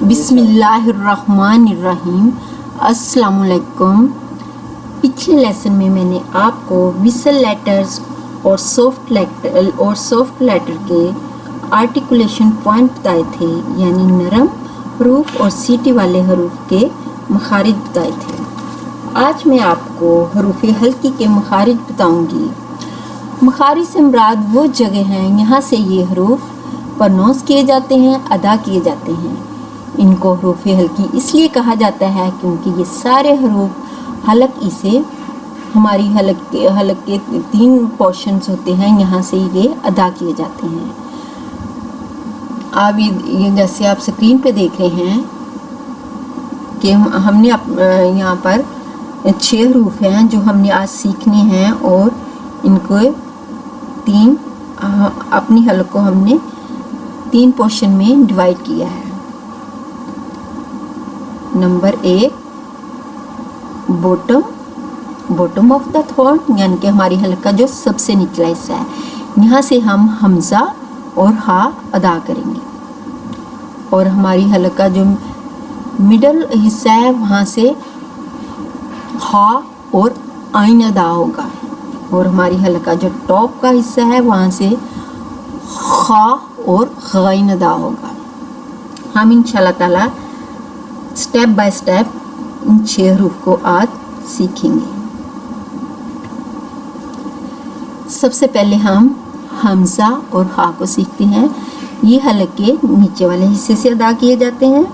बिस्मिल्लाहिर्रहमानिर्रहीम। अस्सलामुअलैकुम। पिछले लेसन में मैंने आपको विसल लेटर्स और सॉफ्ट लेटर के आर्टिकुलेशन पॉइंट बताए थे, यानी नरम हरूफ और सीटी वाले हरूफ के मखारिज बताए थे। आज मैं आपको हरूफ हल्की के मखारिज बताऊंगी। मखारिज से मुराद वो जगह हैं यहाँ से ये हरूफ प्रोनाउंस किए जाते हैं, अदा किए जाते हैं। इनको हरूफ हल्की इसलिए कहा जाता है क्योंकि ये सारे हरूफ हलक ई से हमारी हलक के 3 पोर्शंस होते हैं, यहाँ से ये अदा किए जाते हैं। आप ये जैसे आप स्क्रीन पे देख रहे हैं कि हमने यहाँ पर 6 हरूफ हैं जो हमने आज सीखने हैं और इनको 3 अपनी हलक को हमने 3 पोर्शन में डिवाइड किया है। Number 1 bottom of the throat, यानी कि हमारी हलक का जो सबसे निचला हिस्सा है, यहाँ से हम हमजा और हा अदा करेंगे। और हमारी हलक का जो मिडल हिस्सा है वहाँ से हा और आइन अदा होगा। और हमारी हलक का जो टॉप का हिस्सा है वहाँ से खा और गाइन अदा होगा। हम इंशाल्लाह ताला स्टेप बाय स्टेप इन 6 हरूफ को आज सीखेंगे। सबसे पहले हम हमजा और हा को सीखते हैं। ये हलक के नीचे वाले हिस्से से अदा किए जाते हैं।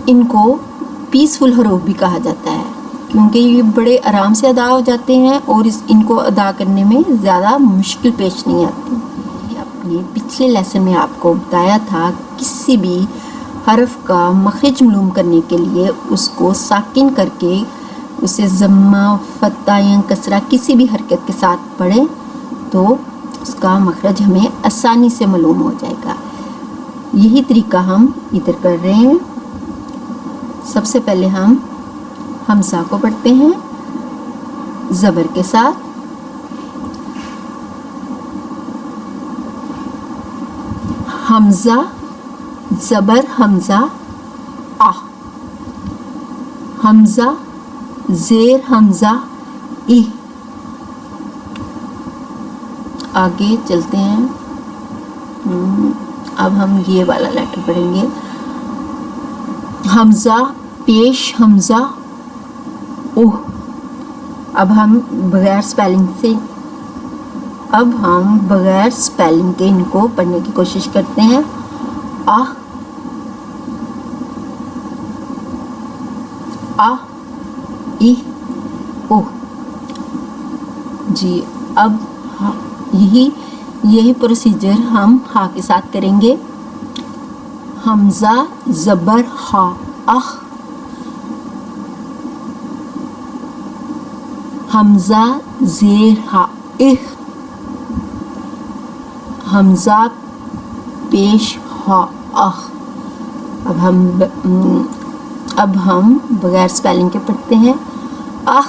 इनको पीसफुल हरूफ भी कहा जाता है क्योंकि ये बड़े आराम से अदा हो जाते हैं और इनको अदा करने में ज़्यादा मुश्किल पेश नहीं आती। अपने पिछले लेसन में आपको बताया था किसी भी हरफ का मखरज मालूम करने के लिए उसको साकिन करके उसे ज़म्मा, फत्ता या कसरा किसी भी हरकत के साथ पढ़ें तो उसका मखरज हमें आसानी से मालूम हो जाएगा। यही तरीका हम इधर कर रहे हैं। सबसे पहले हम हमजा को पढ़ते हैं ज़बर के साथ। हमजा ज़बर हमजा आ, हमजा ज़ेर हमजा ई। आगे चलते हैं। अब हम ये वाला लेटर पढ़ेंगे। हमजा पेश हमजा ओह। अब हम बगैर स्पेलिंग के इनको पढ़ने की कोशिश करते हैं। आ ई ओह जी। अब यही प्रोसीजर हम हा के साथ करेंगे। हमजा ज़बर हा अह। हमजा ज़ेर हा इह। हमजा पेश हा अह। अब हम बगैर स्पेलिंग के पढ़ते हैं। आह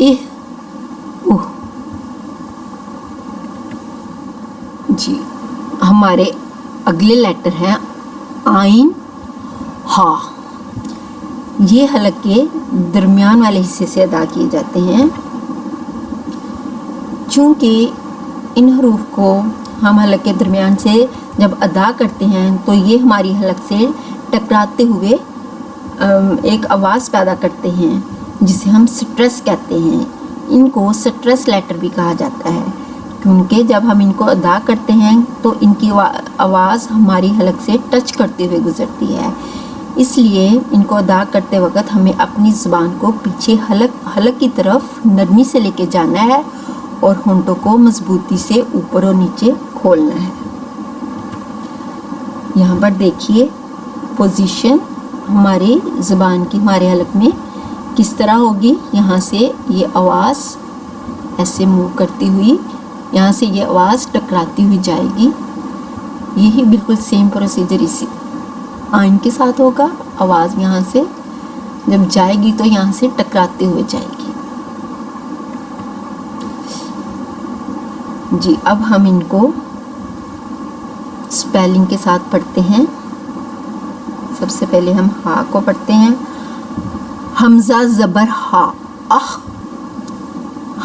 इह उह जी। हमारे अगले लेटर हैं आइन हा। ये हलक के दरमियान वाले हिस्से से अदा किए जाते हैं। चूँकि इन हरूफ को हम हलक के दरमियान से जब अदा करते हैं तो ये हमारी हलक से टकराते हुए एक आवाज़ पैदा करते हैं जिसे हम स्ट्रेस कहते हैं। इनको स्ट्रेस लेटर भी कहा जाता है क्योंकि जब हम इनको अदा करते हैं तो इनकी आवाज़ हमारी हलक से टच करते हुए गुजरती है। इसलिए इनको अदा करते वक्त हमें अपनी ज़ुबान को पीछे हलक की तरफ नरमी से लेके जाना है और होंठों को मजबूती से ऊपर और नीचे खोलना है। यहाँ पर देखिए पोजीशन हमारी ज़ुबान की हमारे हलक में किस तरह होगी। यहाँ से ये आवाज़ ऐसे मूव करती हुई यहाँ से ये आवाज़ टकराती हुई जाएगी। यही बिल्कुल सेम प्रोसीजर इसी आइन के साथ होगा। आवाज़ यहाँ से जब जाएगी तो यहाँ से टकराते हुए जाएगी। जी अब हम इनको اسپیلنگ کے ساتھ پڑھتے ہیں. سب سے پہلے ہم ہا کو پڑھتے ہیں. حمزہ زبر ہا اخ.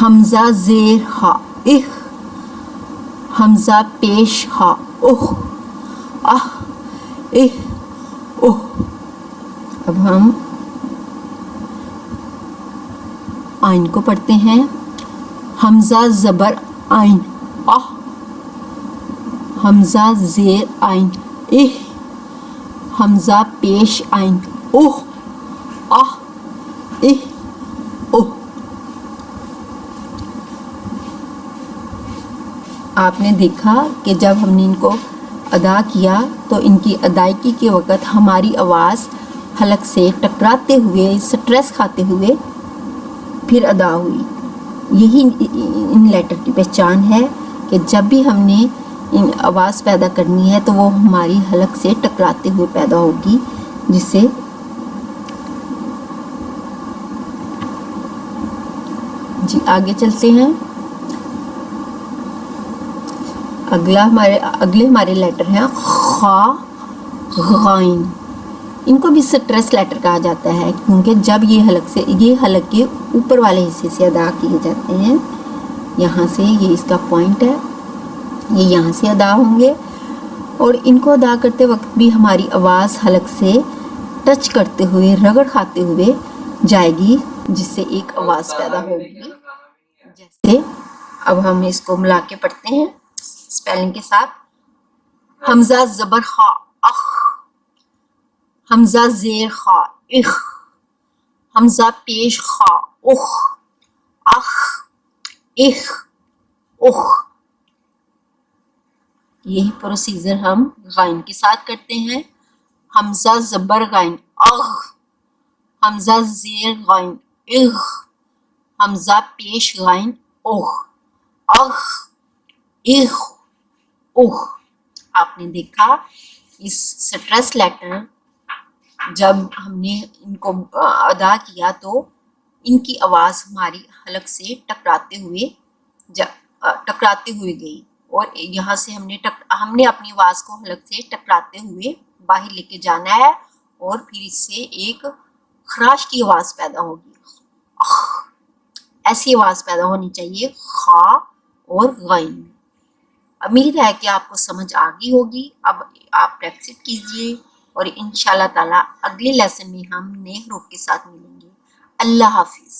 حمزہ زیر ہا اخ. حمزہ پیش ہا اخ. اخ اخ اخ. اب ہم آئین کو پڑھتے ہیں. حمزہ زبر آئین اح. حمزہ زیر آئین اح. حمزہ پیش آئین اح. اح اح اح. آپ نے دیکھا کہ جب ہم نے ان کو ادا کیا تو ان کی ادائیگی کے وقت ہماری آواز حلق سے ٹکراتے ہوئے، سٹریس کھاتے ہوئے پھر ادا ہوئی. یہی ان لیٹر کی پہچان ہے کہ جب بھی ہم نے ان آواز پیدا کرنی ہے تو وہ ہماری حلق سے ٹکراتے ہوئے پیدا ہوگی، جس سے جی آگے چلتے ہیں. اگلے ہمارے لیٹر ہیں خا غائن. ان کو بھی سٹریس لیٹر کہا جاتا ہے کیونکہ جب یہ حلق کے اوپر والے حصے سے ادا کیے جاتے ہیں. یہاں سے یہ اس کا پوائنٹ ہے، یہ یہاں سے ادا ہوں گے اور ان کو ادا کرتے وقت بھی ہماری آواز حلق سے ٹچ کرتے ہوئے، رگڑ کھاتے ہوئے جائے گی، جس سے ایک آواز پیدا ہوگی. جیسے اب ہم اس کو ملا کے پڑھتے ہیں اسپیلنگ کے ساتھ. حمزہ زبر خا اخ. حمزہ زیر خا اخ. حمزہ پیش خا اخ. اخ اخ اخ. یہی پروسیجر ہم غائن کے ساتھ کرتے ہیں. حمزہ زبر غائن اغ. حمزہ زیر غائن اغ. حمزہ پیش غائن اغ. اغ اغ اغ. آپ نے دیکھا اس سٹریس لیٹر جب ہم نے ان کو ادا کیا تو ان کی آواز ہماری حلق سے ٹکراتے ہوئے گئی اور یہاں سے ہم نے اپنی آواز کو حلق سے ٹکراتے ہوئے باہر لے کے جانا ہے اور پھر اس سے ایک خراش کی آواز پیدا ہوگی. ایسی آواز پیدا ہونی چاہیے خا اور غائن میں. امید ہے کہ آپ کو سمجھ آ گئی ہوگی. اب آپ پریکٹس کیجئے اور انشاءاللہ تعالی اگلے لیسن میں ہم نئے حروف کے ساتھ ملیں گے. اللہ حافظ.